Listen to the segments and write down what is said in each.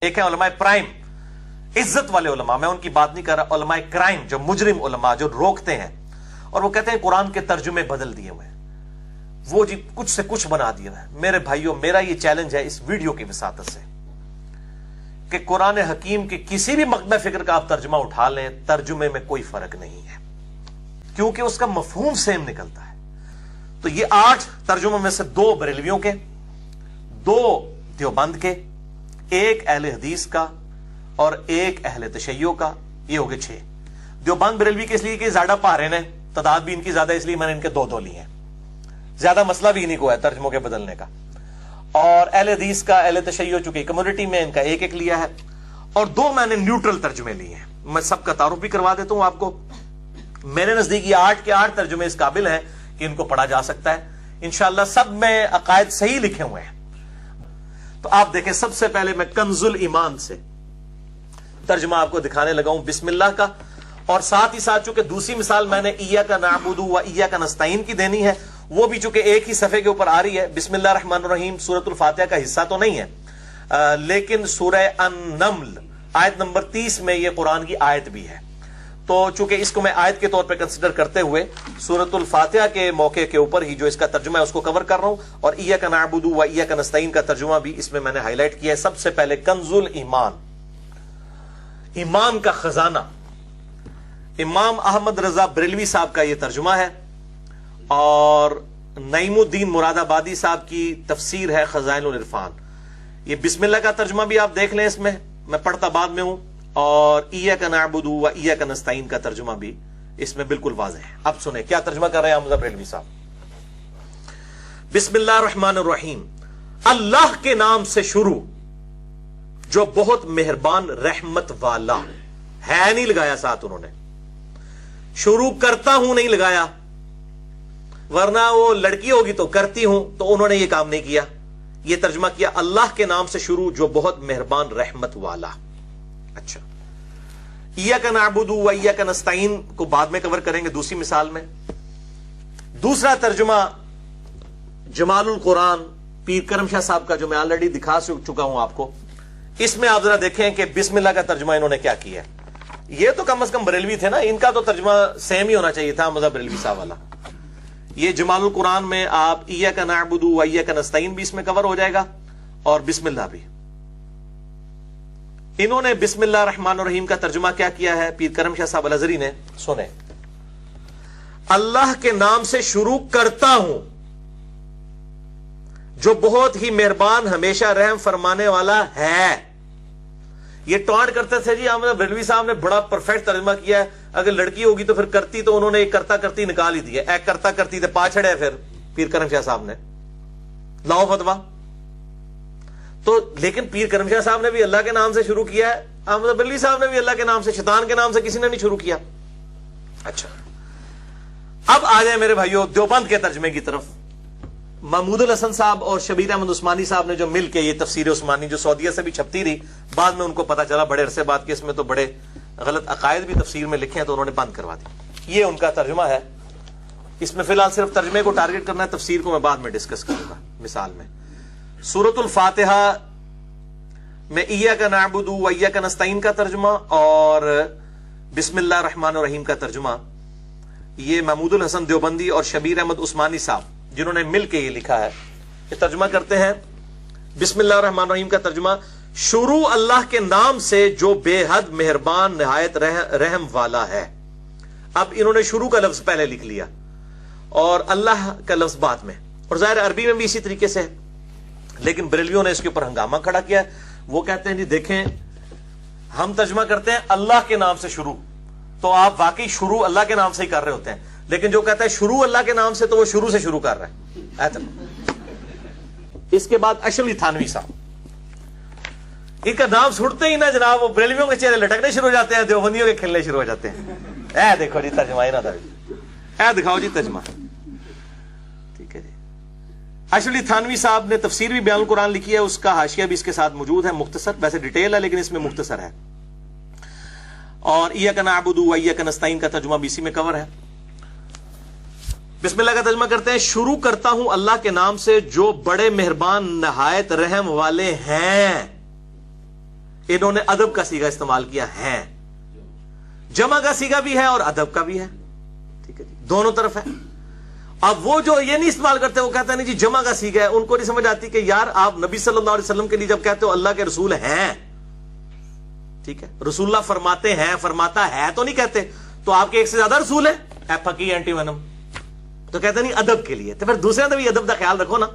ایک ہے علماء پرائم، عزت والے علماء، میں ان کی بات نہیں کر رہا، علماء کرائم جو مجرم علماء جو روکتے ہیں اور وہ کہتے ہیں قرآن کے ترجمے بدل دیے ہوئے ہیں، وہ جی کچھ سے کچھ بنا دیے ہوئے ہیں۔ میرے بھائیوں، میرا یہ چیلنج ہے اس ویڈیو کی وساطت سے کہ قرآن حکیم کے کسی بھی مقطع فکر کا آپ ترجمہ اٹھا لیں، ترجمے میں کوئی فرق نہیں ہے، کیونکہ اس کا مفہوم سیم نکلتا ہے۔ تو یہ 8 ترجموں میں سے 2 بریلویوں کے، 2 دیوبند کے، 1 اہل حدیث کا اور 1 اہل تشیع کا، یہ ہو گئے 6۔ دیوبند بریلوی کے اس لیے کہ زیادہ پارن ہے، تعداد بھی ان کی زیادہ، اس لیے میں نے ان کے 2 لی ہیں، زیادہ مسئلہ بھی انہیں کو ہے ترجموں کے بدلنے کا۔ اور اہل حدیث کا، اہل تشیع چونکہ کمیونٹی میں ان کا 1 لیا ہے، اور 2 میں نے نیوٹرل ترجمے لیے ہیں۔ میں سب کا تعارف بھی کروا دیتا ہوں آپ کو۔ میرے نزدیک یہ 8 کے 8 ترجمے اس قابل ہیں کہ ان کو پڑھا جا سکتا ہے انشاءاللہ، سب میں عقائد صحیح لکھے ہوئے ہیں۔ تو آپ دیکھیں، سب سے پہلے میں کنز الایمان سے ترجمہ آپ کو دکھانے لگا ہوں بسم اللہ کا، اور ساتھ ہی ساتھ چونکہ دوسری مثال میں نے ایاک نعبد و ایاک نستعین کی دینی ہے، وہ بھی چونکہ ایک ہی صفحے کے اوپر آ رہی ہے۔ بسم اللہ الرحمن الرحیم سورۃ الفاتحہ کا حصہ تو نہیں ہے، لیکن سورہ النمل آیت نمبر 30 میں یہ قرآن کی آیت بھی ہے، تو چونکہ اس کو میں آیت کے طور پہ کنسیڈر کرتے ہوئے سورۃ الفاتحہ کے موقع کے اوپر ہی جو اس کا ترجمہ ہے اس کو کور کر رہا ہوں، اور ایاک نعبد و ایاک نستعین کا ترجمہ بھی اس میں نے ہائی لائٹ کیا ہے۔ سب سے پہلے کنز الایمان، ایمان کا خزانہ، امام احمد رضا بریلوی صاحب کا یہ ترجمہ ہے، اور نعیم الدین مراد آبادی صاحب کی تفسیر ہے خزائن العرفان۔ یہ بسم اللہ کا ترجمہ بھی آپ دیکھ لیں، اس میں میں پڑھتا بعد میں ہوں، اور ایاک نعبد و ایاک نستعین کا ترجمہ بھی اس میں بالکل واضح ہے۔ اب سنیں کیا ترجمہ کر رہے ہیں احمد بریلوی صاحب۔ بسم اللہ الرحمن الرحیم، اللہ کے نام سے شروع جو بہت مہربان رحمت والا ہے، نہیں لگایا ساتھ انہوں نے، شروع کرتا ہوں نہیں لگایا، ورنہ وہ لڑکی ہوگی تو کرتی ہوں، تو انہوں نے یہ کام نہیں کیا، یہ ترجمہ کیا اللہ کے نام سے شروع جو بہت مہربان رحمت والا۔ اچھا، ایاک نعبد و ایاک نستعین کو بعد میں کور کریں گے دوسری مثال میں۔ دوسرا ترجمہ جمال القرآن پیر کرم شاہ صاحب کا، جو میں آلریڈی دکھا چکا ہوں آپ کو۔ اس میں آپ ذرا دیکھیں کہ بسم اللہ کا ترجمہ انہوں نے کیا کیا ہے۔ یہ تو کم از کم بریلوی تھے نا، ان کا تو ترجمہ سیم ہی ہونا چاہیے تھا مذہب بریلوی صاحب والا۔ یہ جمال القرآن میں آپ ایاک نعبد و ایاک نستعین بھی اس میں کور ہو جائے گا، اور بسم اللہ بھی۔ انہوں نے بسم اللہ الرحمن الرحیم کا ترجمہ کیا کیا ہے پیر کرم شاہ صاحب الازہری نے، سنیں، اللہ کے نام سے شروع کرتا ہوں جو بہت ہی مہربان ہمیشہ رحم فرمانے والا ہے۔ یہ ٹانٹ کرتے تھے جی احمد بریلوی صاحب نے بڑا پرفیکٹ ترجمہ کیا ہے، اگر لڑکی ہوگی تو پھر کرتی، تو انہوں نے ایک کرتا کرتی نکال ہی دیا، ایک کرتا کرتی تے پاچھڑے پھر پیر کرم شاہ صاحب نے لاؤ فتوا۔ تو لیکن پیر کرم شاہ صاحب نے بھی اللہ کے نام سے شروع کیا ہے، احمد بریلوی صاحب نے بھی اللہ کے نام سے، شیطان کے نام سے کسی نے نہیں شروع کیا۔ اچھا، اب آ جائیں میرے بھائیوں دیوبند کے ترجمے کی طرف۔ محمود الحسن صاحب اور شبیر احمد عثمانی صاحب نے جو مل کے یہ تفسیر عثمانی جو سعودیہ سے بھی چھپتی رہی، بعد میں ان کو پتا چلا بڑے عرصے بعد کہ اس میں تو بڑے غلط عقائد بھی تفسیر میں لکھے ہیں، تو انہوں نے بند کروا دی۔ یہ ان کا ترجمہ ہے، اس میں فی الحال صرف ترجمے کو ٹارگٹ کرنا ہے، تفسیر کو میں بعد میں ڈسکس کروں گا۔ مثال میں سورۃ الفاتحہ میں ایاک نعبد و ایاک نستعین کا ترجمہ اور بسم اللہ الرحمن الرحیم کا ترجمہ، یہ محمود الحسن دیوبندی اور شبیر احمد عثمانی صاحب جنہوں نے مل کے یہ لکھا ہے، یہ ترجمہ کرتے ہیں بسم اللہ الرحمن الرحیم کا ترجمہ شروع اللہ کے نام سے جو بے حد مہربان نہایت رحم والا ہے۔ اب انہوں نے شروع کا لفظ پہلے لکھ لیا اور اللہ کا لفظ بعد میں، اور ظاہر عربی میں بھی اسی طریقے سے ہے، لیکن بریلویوں نے اس کے اوپر ہنگامہ کھڑا کیا ہے۔ وہ کہتے ہیں جی دیکھیں، ہم ترجمہ کرتے ہیں اللہ کے نام سے شروع، تو آپ واقعی شروع اللہ کے نام سے ہی کر رہے ہوتے ہیں، لیکن جو کہتا ہے شروع اللہ کے نام سے، تو وہ شروع سے شروع کر رہا ہے۔ اس کے بعد اشرف تھانوی صاحب، ان کا نام سنتے ہی نا جناب وہ بریلویوں کے چہرے لٹکنے شروع ہو جاتے ہیں، دیوبندیوں کے کھلنے شروع ہو جاتے ہیں۔ اے دیکھو جی ترجمہ ہی نہ تھا، اے دکھاؤ جی ترجمہ، ٹھیک ہے جی۔ اشرف تھانوی صاحب نے تفسیر بھی بیان القرآن لکھی ہے، اس کا حاشیہ بھی اس کے ساتھ موجود ہے، مختصر، ویسے ڈیٹیل ہے لیکن اس میں مختصر ہے، اور ایاک نعبد و ایاک نستعین کا ترجمہ بھی اسی میں کور ہے۔ بسم اللہ کا ترجمہ کرتے ہیں شروع کرتا ہوں اللہ کے نام سے جو بڑے مہربان نہایت رحم والے ہیں۔ انہوں نے ادب کا سیگا استعمال کیا ہے، جمع کا سیگا بھی ہے اور ادب کا بھی ہے، ٹھیک ہے جی، دونوں طرف ہے۔ اب وہ جو یہ نہیں استعمال کرتے، وہ کہتے ہیں نہیں جی جمع کا سیگا ہے، ان کو نہیں سمجھ آتی کہ یار آپ نبی صلی اللہ علیہ وسلم کے لیے جب کہتے ہو اللہ کے رسول ہیں، ٹھیک ہے، رسول اللہ فرماتے ہیں، فرماتا ہے تو نہیں کہتے، تو آپ کے ایک سے زیادہ رسول ہیں، اے پھکی اینٹی وینم، تو کہتے نہیں ادب کے لیے، تو پھر دوسرے نے بھی ادب کا خیال رکھو نا۔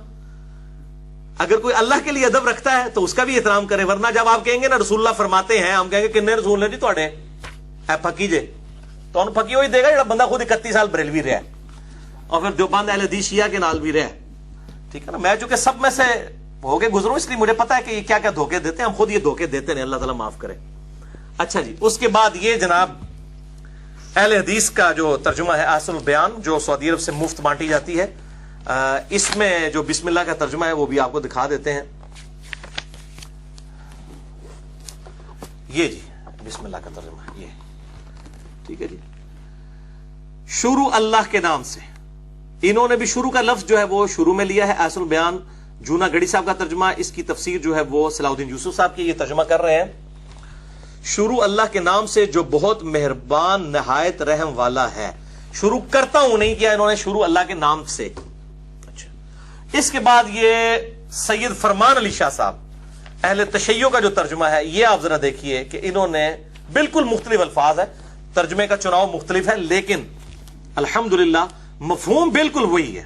اگر کوئی اللہ کے لیے ادب رکھتا ہے تو اس کا بھی احترام کرے، ورنہ جب آپ کہیں گے نا رسول اللہ فرماتے ہیں، ہم کہیں گے کتنے رسول ہیں جی تھوڑے، اے پھکی جے، تو انہوں پھکی وہی دے گا جڑا بندہ خود 31 سال بریلوی رہا ہے اور پھر دیوبند اہل حدیث شیعہ کے نال بھی رہا ہے، ٹھیک ہے نا۔ میں چونکہ سب میں سے ہو گئے گزروں، اس لیے مجھے پتا ہے کہ یہ کیا کیا دھوکے دیتے ہیں، ہم خود یہ دھوکے دیتے ہیں، اللہ تعالیٰ معاف کرے۔ اچھا جی، اس کے بعد یہ جناب اہل حدیث کا جو ترجمہ ہے احسن البیان، جو سعودی عرب سے مفت بانٹی جاتی ہے، اس میں جو بسم اللہ کا ترجمہ ہے وہ بھی آپ کو دکھا دیتے ہیں۔ یہ جی بسم اللہ کا ترجمہ، یہ ٹھیک ہے جی، شروع اللہ کے نام سے۔ انہوں نے بھی شروع کا لفظ جو ہے وہ شروع میں لیا ہے۔ احسن البیان جونا گڑی صاحب کا ترجمہ، اس کی تفسیر جو ہے وہ صلاح الدین یوسف صاحب کی، یہ ترجمہ کر رہے ہیں، شروع اللہ کے نام سے جو بہت مہربان نہایت رحم والا ہے۔ شروع کرتا ہوں نہیں کیا انہوں نے، شروع اللہ کے نام سے۔ اچھا، اس کے بعد یہ سید فرمان علی شاہ صاحب اہل تشیع کا جو ترجمہ ہے، یہ آپ ذرا دیکھیے کہ انہوں نے بالکل مختلف الفاظ ہے، ترجمے کا چناؤ مختلف ہے، لیکن الحمدللہ مفہوم بالکل وہی ہے۔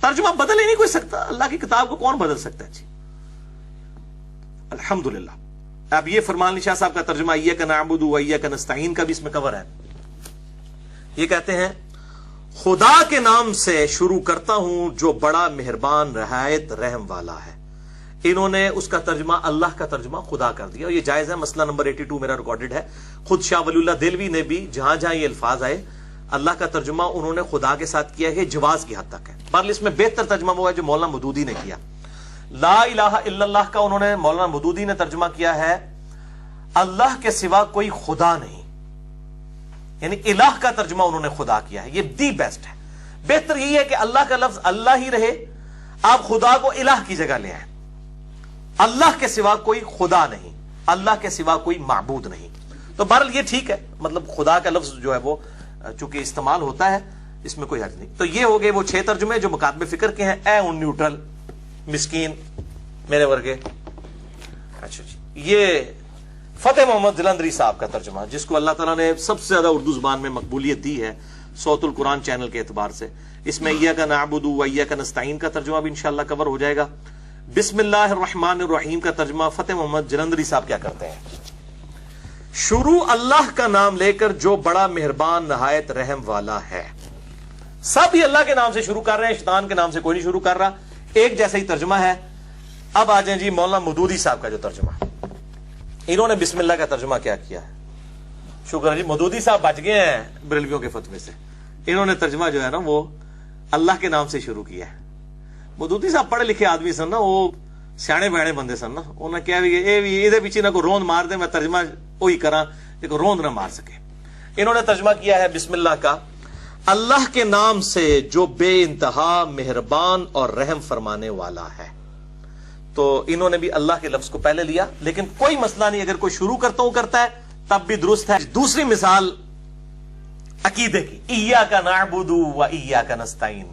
ترجمہ بدل ہی نہیں کوئی سکتا، اللہ کی کتاب کو کون بدل سکتا ہے جی، الحمدللہ۔ اب یہ فرمان علی شاہ صاحب کا ترجمہ ایاک نعبد و ایاک نستعین کا بھی اس میں کور ہے۔ یہ کہتے ہیں خدا کے نام سے شروع کرتا ہوں جو بڑا مہربان نہایت رحم والا ہے۔ انہوں نے اس کا ترجمہ اللہ کا ترجمہ خدا کر دیا، اور یہ جائز ہے، مسئلہ نمبر 82 میرا ریکارڈڈ ہے۔ خود شاہ ولی اللہ دہلوی نے بھی جہاں جہاں یہ الفاظ آئے اللہ کا ترجمہ انہوں نے خدا کے ساتھ کیا ہے، جواز کی حد تک ہے۔ بہرحال اس میں بہتر ترجمہ وہ ہے جو مولانا مودودی نے کیا۔ لا الہ الا اللہ کا انہوں نے مولانا مودودی نے ترجمہ کیا ہے اللہ کے سوا کوئی خدا نہیں، یعنی الہ کا ترجمہ انہوں نے خدا کیا ہے، یہ دی بیسٹ ہے۔ بہتر یہی ہے کہ اللہ کا لفظ اللہ ہی رہے، آپ خدا کو الہ کی جگہ لے آئیں۔ اللہ کے سوا کوئی خدا نہیں، اللہ کے سوا کوئی معبود نہیں، تو بہرحال یہ ٹھیک ہے، مطلب خدا کا لفظ جو ہے وہ چونکہ استعمال ہوتا ہے، اس میں کوئی حرج نہیں۔ تو یہ ہو گئے وہ 6 ترجمے جو مکاتب فکر کے ہیں، اے ان نیوٹرل مسکین میرے ورگے۔ اچھا جی، یہ فتح محمد جلندری صاحب کا ترجمہ، جس کو اللہ تعالیٰ نے سب سے زیادہ اردو زبان میں مقبولیت دی ہے صوت القرآن چینل کے اعتبار سے۔ اس میں ایاک نعبد و ایاک نستعین کا ترجمہ بھی انشاءاللہ کور ہو جائے گا۔ بسم اللہ الرحمن الرحیم کا ترجمہ فتح محمد جلندری صاحب کیا کرتے ہیں؟ شروع اللہ کا نام لے کر جو بڑا مہربان نہایت رحم والا ہے۔ سب ہی اللہ کے نام سے شروع کر رہے ہیں، شیطان کے نام سے کوئی نہیں شروع کر رہا، ایک جیسا ہی ترجمہ ہے۔ اب آ جائیں جی مولانا مودودی صاحب کا جو ترجمہ، انہوں نے بسم اللہ کا ترجمہ کیا کیا ہے؟ شکر ہے جی، مودودی صاحب بچ گئے ہیں بریلویوں کے فتوے سے۔ انہوں نے ترجمہ جو ہے نا وہ اللہ کے نام سے شروع کیا ہے۔ مودودی صاحب پڑھے لکھے آدمی سن نا، وہ سیانے بیانے بندے سن نا، انہوں نے کہا یہ پیچھے نہ کوئی روند مار دے، میں ترجمہ وہی کرا لیکن روند نہ مار سکے۔ انہوں نے ترجمہ کیا ہے بسم اللہ کا، اللہ کے نام سے جو بے انتہا مہربان اور رحم فرمانے والا ہے۔ تو انہوں نے بھی اللہ کے لفظ کو پہلے لیا، لیکن کوئی مسئلہ نہیں، اگر کوئی شروع کرتا ہے تب بھی درست ہے۔ دوسری مثال عقیدے کی، ایاک نعبد و ایاک نستعین،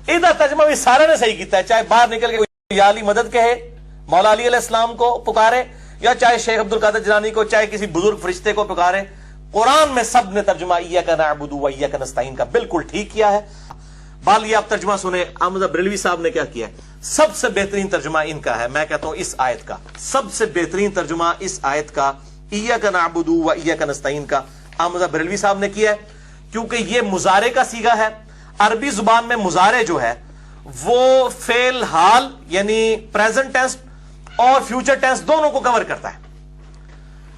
ادھر ترجمہ بھی سارے نے صحیح کیتا ہے، چاہے باہر نکل کے کوئی یا علی مدد کہے، مولا علی علیہ السلام کو پکارے، یا چاہے شیخ عبد القادر جیلانی کو، چاہے کسی بزرگ فرشتے کو پکارے، قرآن میں سب نے ترجمہ ایاک نعبد و ایاک نستعین کا بالکل ٹھیک کیا ہے۔ یہ آپ ترجمہ سنیں احمد بریلوی صاحب نے کیا کیا ہے، سب سے بہترین ترجمہ ان کا ہے، میں کہتا ہوں اس آیت کا سب سے بہترین ترجمہ اس آیت کا ایاک نعبد و ایاک نستعین کا احمد بریلوی صاحب نے کیا ہے، کیونکہ یہ مضارع کا صیغہ ہے۔ عربی زبان میں مضارع جو ہے وہ فعل حال یعنی پریزنٹ ٹینس اور فیوچر ٹینس دونوں کو کور کرتا ہے،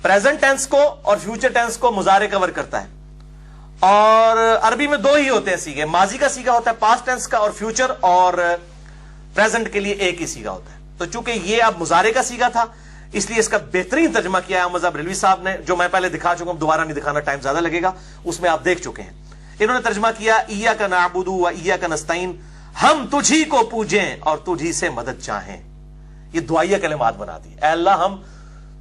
پریزنٹ ٹینس کو اور فیوچر ٹینس کو مضارع کور کرتا ہے۔ اور عربی میں 2 ہی ہوتے ہیں صیغے، ماضی کا صیغہ ہوتا ہے پاسٹ ٹینس کا، اور فیوچر اور پریزنٹ کے لیے ایک ہی صیغہ ہوتا ہے۔ تو چونکہ یہ اب مضارع کا صیغہ تھا، اس لیے اس کا بہترین ترجمہ کیا ہے احمد بریلوی صاحب نے، جو میں پہلے دکھا چکا ہوں، دوبارہ نہیں دکھانا، ٹائم زیادہ لگے گا، اس میں آپ دیکھ چکے ہیں۔ انہوں نے ترجمہ کیا ایاک نعبد و ایاک نستعین، ہم تجھی کو پوجیں اور تجھی سے مدد چاہیں۔ یہ دعائیہ کلمات بنا دی، اے اللہ ہم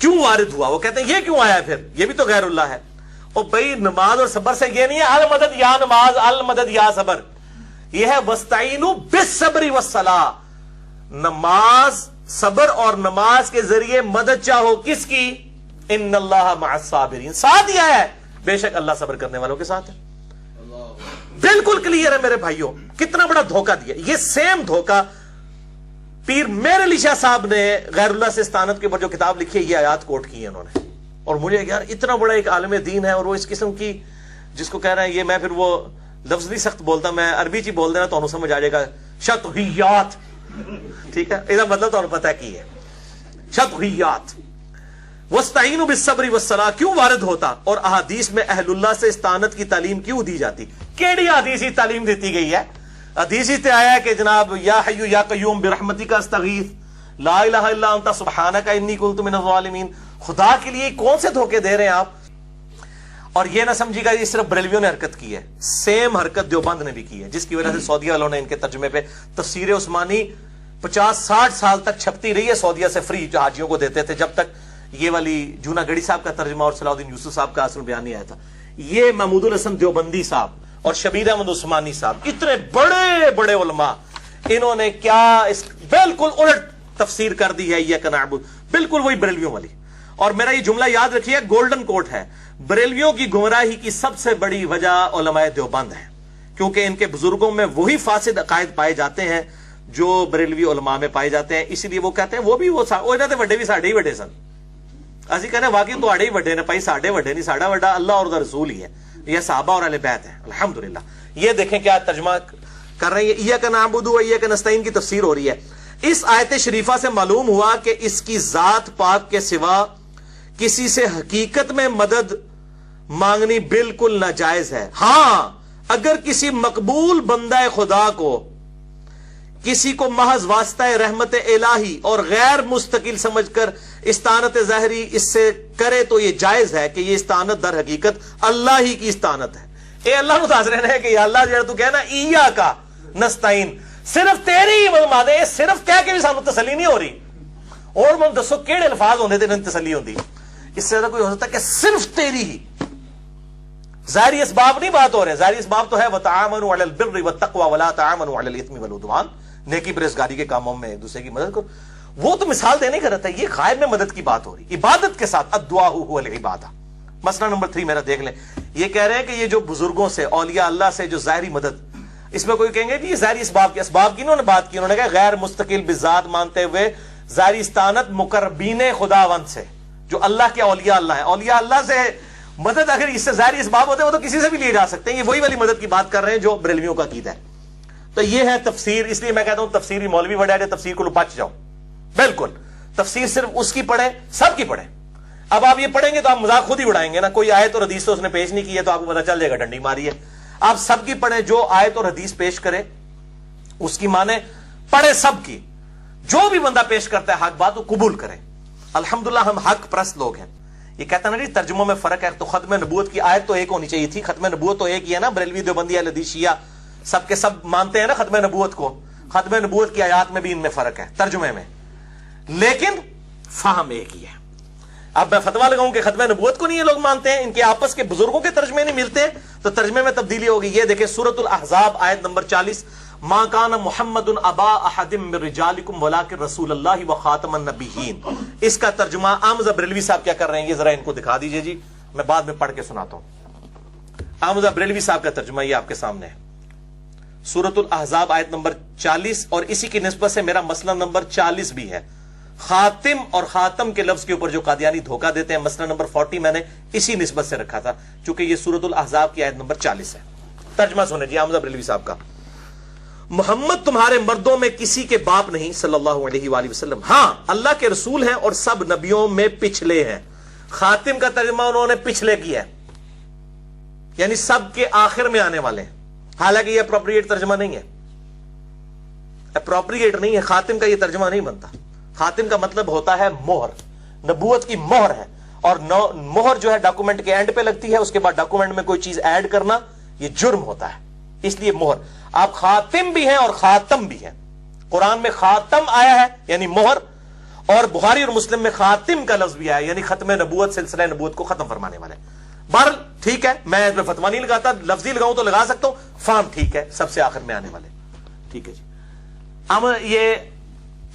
کیوں وارد ہوا؟ وہ کہتے ہیں یہ کیوں آیا پھر، یہ بھی تو غیر اللہ ہے۔ اور بھائی نماز اور صبر سے یہ نہیں ہے المدد یا نماز المدد یا صبر، یہ ہے وستعینوا بالصبر والصلاۃ، نماز صبر اور نماز کے ذریعے مدد چاہو کس کی؟ ان اللہ مع الصابرین، ساتھ دیا ہے بے شک اللہ صبر کرنے والوں کے ساتھ ہے۔ بالکل کلیئر ہے میرے بھائیوں، کتنا بڑا دھوکہ دیا۔ یہ سیم دھوکہ پیر میر علی شاہ صاحب نے غیر اللہ سے استعانت کے اوپر جو کتاب لکھی ہے، یہ آیات کوٹ کی ہے انہوں نے، اور مجھے یار اتنا بڑا ایک عالم دین ہے اور وہ اس قسم کی جس کو کہہ رہے ہیں، یہ میں پھر وہ لفظ نہیں سخت بولتا، میں عربی چی بول دینا تو انہوں سمجھ آ جائے گا، شطحیات، ٹھیک ہے، اس کا مطلب تو انہوں پتہ کی ہے، شطحیات۔ وَاسْتَعِينُوا بِالصَّبْرِ وَالصَّلَاةِ کیوں وارد ہوتا؟ اور احادیث میں اہل اللہ سے استعانت کی تعلیم کیوں دی جاتی؟ کیڑی حدیثی تعلیم دیتی گئی ہے؟ حدیثی تے آیا ہے کہ جناب یا حی یا قیوم برحمتک استغیث، لا الہ الا انت سبحانک انی کنت من الظالمین۔ خدا کے لیے کون سے دھوکے دے رہے ہیں آپ؟ اور یہ نہ سمجھیے گا یہ صرف بریلویوں نے حرکت کی ہے، سیم حرکت دیوبند نے بھی کی ہے، جس کی وجہ سے سعودیہ والوں نے ان کے ترجمے پہ تفسیر عثمانی 50-60 سال تک چھپتی رہی ہے، سعودیہ سے فری حاجیوں کو دیتے تھے جب تک یہ والی جونا گڑی صاحب کا ترجمہ اور صلاح الدین یوسف صاحب کا اصل بیان نہیں آیا تھا۔ یہ محمود الحسن دیوبندی صاحب اور شبیر احمد عثمانی صاحب، اتنے بڑے بڑے علماء، انہوں نے کیا اس بالکل الٹ تفسیر کر دی ہے ایاک نعبد، بالکل وہی بریلویوں والی۔ اور میرا یہ جملہ یاد رکھیے، گولڈن کوٹ ہے، بریلویوں کی گمراہی کی سب سے بڑی وجہ علماء دیوبند ہے، کیونکہ ان کے بزرگوں میں وہی فاسد عقائد پائے جاتے ہیں جو بریلوی علماء میں پائے جاتے ہیں، اسی لیے وہ کہتے ہیں وہ بھی وہ انہوں نے وڈے بھی ساڈے ہی وڈے سن، اسی کہنے واقعی تو آڑے ہی وڈے نے پائی، ساڈے وڈے نہیں، ساڈا وڈا اللہ اور رسول ہی ہے، یہ صحابہ اور اہل بیت ہے الحمدللہ۔ یہ دیکھیں کیا ترجمہ کر رہے ہیں، ایاک نعبد و ایاک نستعین کی تفسیر ہو رہی ہے۔ اس آیت شریفہ سے معلوم ہوا کہ اس کی ذات پاک کے سوا کسی سے حقیقت میں مدد مانگنی بالکل ناجائز ہے۔ ہاں اگر کسی مقبول بندہ خدا کو کسی کو محض واسطہ رحمت الہی اور غیر مستقل سمجھ کر استعانت ظاہری اس سے کرے تو یہ جائز ہے کہ یہ استعانت در حقیقت اللہ ہی کی استعانت ہے۔ اے اللہ نو دس رہے ہیں کہ یا اللہ جڑا تو کہنا ایاک نستعین، صرف تیری ہی مدد مانگے، صرف کہہ کے بھی سانو تسلی نہیں ہو رہی، اور من دسو کیڑے الفاظ ہوندے تے انہاں تسلی ہوندی؟ اس سے زیادہ کوئی ہو سکتا ہے کہ صرف تیری ہی۔ ظاہری اسباب نہیں بات ہو رہے، ظاہری اسباب تو ہے وتعاونوا علی البر والتقوی ولا تعاونوا علی الاثم والعدوان، نیکی پرہیزگاری کے کاموں میں ایک دوسرے کی مدد کرو، وہ تو مثال دینے کا رہتا ہے، یہ غائب میں مدد کی بات ہو رہی، عبادت کے ساتھ الدعاء هو العبادہ۔ مسئلہ نمبر 3 میرا دیکھ لیں، یہ کہہ رہے ہیں کہ یہ جو بزرگوں سے اولیاء اللہ سے جو ظاہری مدد، اس میں کوئی کہیں گے کہ یہ ظاہری اسباب کے اسباب کی انہوں نے بات کی، انہوں نے کہا غیر مستقل بذات مانتے ہوئے ظاہری استعانت مقربین خداوند سے جو اللہ کے اولیاء اللہ ہیں، اولیاء اللہ سے مدد اگر اس سے ظاہری اسباب ہوتے ہیں وہ تو کسی سے بھی لیے جا سکتے ہیں، یہ وہی والی مدد کی بات کر رہے ہیں جو بریلویوں کا عقیدہ ہے۔ تو یہ ہے تفسیر، اس لیے میں کہتا ہوں تفسیری مولوی بڑے آگے تفسیر کو بچ جاؤ، بالکل تفسیر صرف اس کی پڑھے، سب کی پڑھے۔ اب آپ یہ پڑھیں گے تو آپ مذاق خود ہی اڑائیں گے نا، کوئی آیت اور حدیث تو اس نے پیش نہیں کی ہے تو آپ کو پتہ چل جائے گا ڈنڈی ماری ہے۔ آپ سب کی پڑھیں، جو آیت اور حدیث پیش کرے اس کی مانے، پڑھے سب کی، جو بھی بندہ پیش کرتا ہے حق بات وہ قبول کرے۔ الحمدللہ ہم حق پرست لوگ ہیں۔ یہ کہتا نا ترجموں میں فرق ہے، تو ختم نبوت کی آیت تو ایک ہونی چاہیے تھی، ختم نبوت تو ایک ہی ہے نا، بریلوی دیوبندی اہل حدیث شیعہ سب کے سب مانتے ہیں نا ختم نبوت کو، ختم نبوت کی آیات میں بھی ان میں فرق ہے ترجمے میں، لیکن فہم ایک ہی ہے۔ اب میں فتویٰ لگاؤں کہ ختم نبوت کو نہیں یہ لوگ مانتے ہیں، ان کے آپس کے بزرگوں کے ترجمے نہیں ملتے ہیں، تو ترجمے میں تبدیلی ہوگی۔ یہ دیکھیں سورۃ الاحزاب آیت نمبر 40، ما کان محمد ابا احد من رجالکم ولکن رسول اللہ وخاتم النبیین۔ اس کا ترجمہ احمد بریلوی صاحب کیا کر رہے ہیں، یہ ذرا ان کو دکھا دیجئے جی، میں بعد میں پڑھ کے سناتا ہوں۔ احمد بریلوی صاحب کا ترجمہ یہ آپ کے سامنے ہے، سورۃ الاحزاب آیت نمبر 40، اور اسی کی نسبت سے میرا مسئلہ نمبر 40 بھی ہے۔ خاتم اور خاتم کے لفظ کے اوپر جو قادیانی دھوکہ دیتے ہیں، مسئلہ نمبر 40 میں نے اسی نسبت سے رکھا تھا، چونکہ یہ سورۃ الاحزاب کی آیت نمبر 40 ہے۔ ترجمہ سنیں جی احمد بریلوی صاحب کا، محمد تمہارے مردوں میں کسی کے باپ نہیں صلی اللہ علیہ وآلہ وسلم، ہاں اللہ کے رسول ہیں اور سب نبیوں میں پچھلے ہیں۔ خاتم کا ترجمہ انہوں نے پچھلے کیا ہے، یعنی سب کے آخر میں آنے والے ہیں، حالانکہ یہ اپروپریٹ ترجمہ نہیں ہے، اپروپریٹ نہیں ہے، خاتم کا یہ ترجمہ نہیں بنتا۔ خاتم کا مطلب ہوتا ہے مہر، نبوت کی مہر ہے، اور مہر جو ہے ڈاکومنٹ کے اینڈ پہ لگتی ہے، اس کے بعد ڈاکومنٹ میں کوئی چیز ایڈ کرنا یہ جرم ہوتا ہے، اس لیے مہر۔ آپ خاتم بھی ہیں اور خاتم بھی ہیں، قرآن میں خاتم آیا ہے یعنی مہر، اور بخاری اور مسلم میں خاتم کا لفظ بھی آیا، یعنی ختم نبوت، سلسلہ نبوت کو ختم فرمانے والے۔ بہرحال ٹھیک ہے، میں اس پہ فتوا نہیں لگاتا، لفظی لگاؤں تو لگا سکتا ہوں، فارم ٹھیک ہے، سب سے آخر میں آنے والے، ٹھیک ہے جی۔ یہ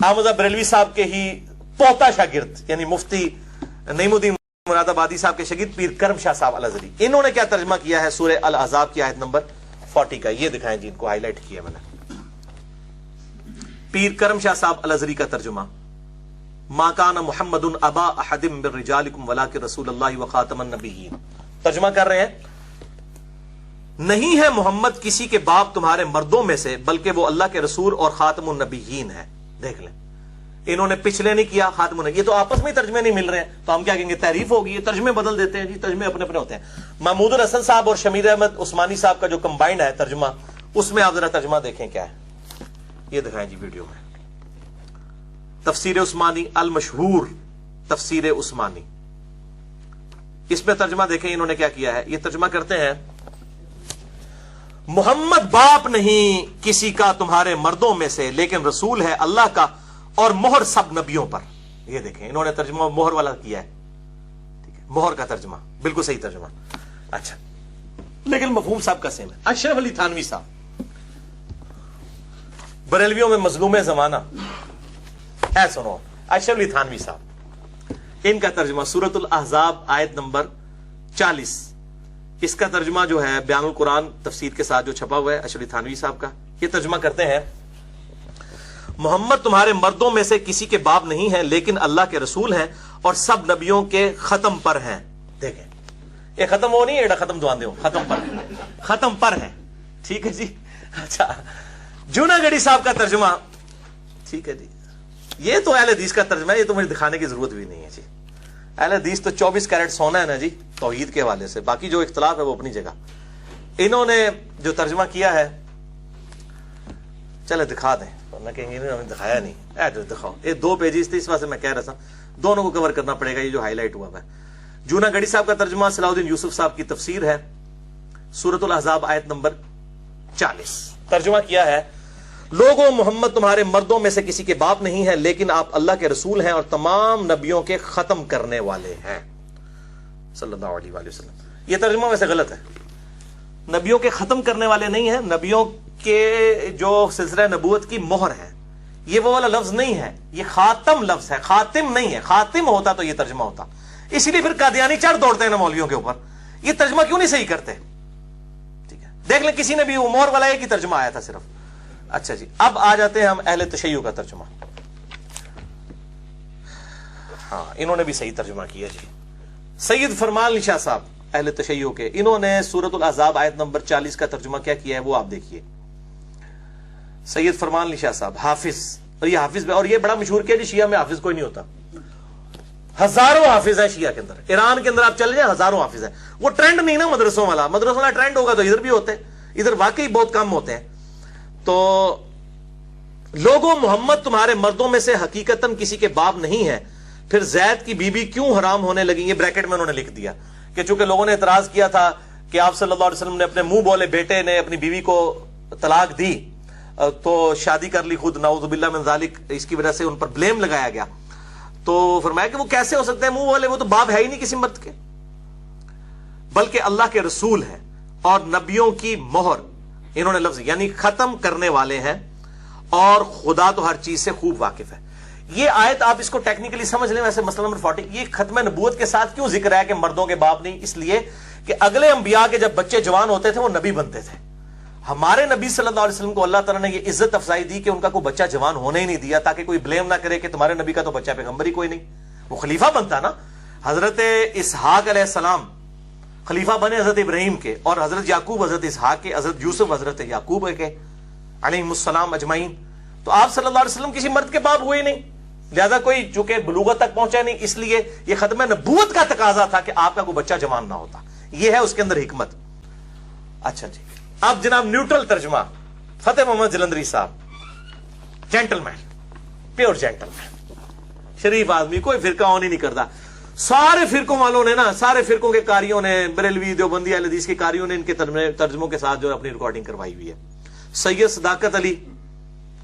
احمد بریلوی صاحب کے ہی پوتا شاگرد، یعنی مفتی نعیم الدین مراد آبادی صاحب کے شاگرد پیر کرم شاہ صاحب الازہری، انہوں نے کیا ترجمہ کیا ہے سورہ الاحزاب کی آیت نمبر 40 کا، یہ دکھائیں جی، ان کو ہائی لائٹ کیا میں نے۔ پیر کرم شاہ صاحب الازہری کا ترجمہ، ما کان محمد ابا احد من رجالکم ولکن رسول اللہ وخاتم النبیین، ترجمہ کر رہے ہیں، نہیں ہے محمد کسی کے باپ تمہارے مردوں میں سے بلکہ وہ اللہ کے رسول اور خاتم النبیین ہے۔ دیکھ لیں، انہوں نے پچھلے نہیں کیا خاتم النبیین، یہ تو آپس میں ترجمے نہیں مل رہے ہیں تو ہم کیا کہیں گے، تعریف ہوگی، یہ ترجمے بدل دیتے ہیں جی، ترجمے اپنے اپنے ہوتے ہیں۔ محمود الحسن صاحب اور شمیر احمد عثمانی صاحب کا جو کمبائنڈ ہے ترجمہ، اس میں آپ ذرا ترجمہ دیکھیں کیا ہے، یہ دکھائیں جی ویڈیو میں۔ تفسیر عثمانی المشہور تفسیر عثمانی، اس میں ترجمہ دیکھیں انہوں نے کیا کیا ہے، یہ ترجمہ کرتے ہیں، محمد باپ نہیں کسی کا تمہارے مردوں میں سے لیکن رسول ہے اللہ کا اور مہر سب نبیوں پر۔ یہ دیکھیں انہوں نے ترجمہ مہر والا کیا ہے، ٹھیک ہے، مہر کا ترجمہ بالکل صحیح ترجمہ، اچھا، لیکن مفہوم سب کا سیم ہے۔ اشرف علی تھانوی صاحب، بریلویوں میں مظلوم زمانہ، اے سنو، اشرف علی تھانوی صاحب، ان کا ترجمہ سورۃ الاحزاب آیت نمبر 40، اس کا ترجمہ جو ہے بیان القرآن تفسیر کے ساتھ جو چھپا ہوا ہے اشرف علی تھانوی صاحب کا، یہ ترجمہ کرتے ہیں، محمد تمہارے مردوں میں سے کسی کے باپ نہیں ہیں لیکن اللہ کے رسول ہیں اور سب نبیوں کے ختم پر ہیں۔ دیکھیں یہ ختم ہو نہیں ہے، ختم دعاندے ہو، ختم پر، ختم پر ہیں، ٹھیک ہے جی۔ اچھا، جوناگڑی صاحب کا ترجمہ، ٹھیک ہے جی، یہ تو اہل حدیث کا ترجمہ ہے، یہ تو مجھے دکھانے کی ضرورت بھی نہیں ہے جی، اہل حدیث تو 24 کیرٹ سونا ہے نا جی توحید کے حوالے سے، باقی جو اختلاف ہے وہ اپنی جگہ۔ انہوں نے جو ترجمہ کیا ہے، چلے دکھا دیں، ورنہ کہیں انہوں نے دکھایا نہیں، دکھاؤ، یہ 2 پیجز تھے، اس واسطے میں کہہ رہا تھا دونوں کو کور کرنا پڑے گا، یہ جو ہائی لائٹ ہوا ہے۔ جوناگڑی صاحب کا ترجمہ صلاح الدین یوسف صاحب کی تفسیر ہے، سورۃ الاحزاب آیت نمبر 40، ترجمہ کیا ہے، لوگوں محمد تمہارے مردوں میں سے کسی کے باپ نہیں ہے لیکن آپ اللہ کے رسول ہیں اور تمام نبیوں کے ختم کرنے والے ہیں صلی اللہ علیہ وآلہ وسلم۔ یہ ترجمہ ویسے غلط ہے، نبیوں کے ختم کرنے والے نہیں ہیں، نبیوں کے جو سلسلہ نبوت کی مہر ہے، یہ وہ والا لفظ نہیں ہے، یہ خاتم لفظ ہے، خاتم نہیں ہے، خاتم ہوتا تو یہ ترجمہ ہوتا، اسی لیے پھر قادیانی چڑھ دوڑتے ہیں نا مولویوں کے اوپر، یہ ترجمہ کیوں نہیں صحیح کرتے، ٹھیک ہے، دیکھ لیں کسی نے بھی مہر والا ایک ہی ترجمہ آیا تھا صرف۔ اچھا جی، اب آ جاتے ہیں ہم اہل تشیع کا ترجمہ، ہاں انہوں نے بھی صحیح ترجمہ کیا جی، سید فرمان علی شاہ صاحب اہل تشیع کے، انہوں نے سورۃ الاحزاب آیت نمبر 40 کا ترجمہ کیا کیا ہے وہ آپ دیکھیے، سید فرمان علی شاہ صاحب حافظ، اور یہ حافظ اور یہ بڑا مشہور کیا جی، شیعہ میں حافظ کوئی نہیں ہوتا، ہزاروں حافظ ہیں شیعہ کے اندر، ایران کے اندر آپ چل جائیں ہزاروں حافظ ہیں، وہ ٹرینڈ نہیں نا مدرسوں والا، مدرسوں والا ٹرینڈ ہوگا تو ادھر بھی ہوتے ہیں، ادھر واقعی بہت کم ہوتے ہیں۔ تو لوگوں محمد تمہارے مردوں میں سے حقیقتاً کسی کے باپ نہیں ہے، پھر زید کی بیوی کیوں حرام ہونے لگی، یہ بریکٹ میں انہوں نے لکھ دیا کہ چونکہ لوگوں نے اعتراض کیا تھا کہ آپ صلی اللہ علیہ وسلم نے اپنے منہ بولے بیٹے نے اپنی بیوی کو طلاق دی تو شادی کر لی خود، نعوذ باللہ من ذالک، اس کی وجہ سے ان پر بلیم لگایا گیا، تو فرمایا کہ وہ کیسے ہو سکتے ہیں منہ بولے، وہ تو باپ ہے ہی نہیں کسی مرد کے، بلکہ اللہ کے رسول ہیں اور نبیوں کی مہر، انہوں نے لفظ یعنی ختم کرنے والے ہیں اور خدا تو ہر چیز سے خوب واقف ہے۔ یہ آیت آپ اس کو ٹیکنیکلی سمجھ لیں، ویسے مسئلہ نمبر 40 یہ ختم نبوت کے ساتھ کیوں ذکر ہے کہ مردوں کے باپ نہیں، اس لیے کہ اگلے انبیاء کے جب بچے جوان ہوتے تھے وہ نبی بنتے تھے، ہمارے نبی صلی اللہ علیہ وسلم کو اللہ تعالیٰ نے یہ عزت افزائی دی کہ ان کا کوئی بچہ جوان ہونے ہی نہیں دیا تاکہ کوئی بلیم نہ کرے کہ تمہارے نبی کا تو بچہ پیغمبر ہی کوئی نہیں، وہ خلیفہ بنتا نا، حضرت اسحاق علیہ السلام خلیفہ بنے حضرت ابراہیم کے، اور حضرت یعقوب حضرت اسحاق کے، حضرت یوسف حضرت یعقوب کے علیہم السلام اجمعین، تو آپ صلی اللہ علیہ وسلم کسی مرد کے باپ ہوئے نہیں، لہذا کوئی چونکہ بلوغت تک پہنچا نہیں، اس لیے یہ ختم نبوت کا تقاضا تھا کہ آپ کا کوئی بچہ جوان نہ ہوتا، یہ ہے اس کے اندر حکمت۔ اچھا جی، اب جناب نیوٹرل ترجمہ فتح محمد جلندری صاحب، جینٹل مین، پیور جینٹل مین، شریف آدمی، کوئی فرقہ آن ہی نہیں کرتا، سارے فرقوں والوں نے نا، سارے فرقوں کے قاریوں نے، بریلوی دیوبندی اہل حدیث کے قاریوں نے ان کے ترجموں کے ساتھ جو اپنی ریکارڈنگ کروائی ہوئی ہے۔ سید صداقت علی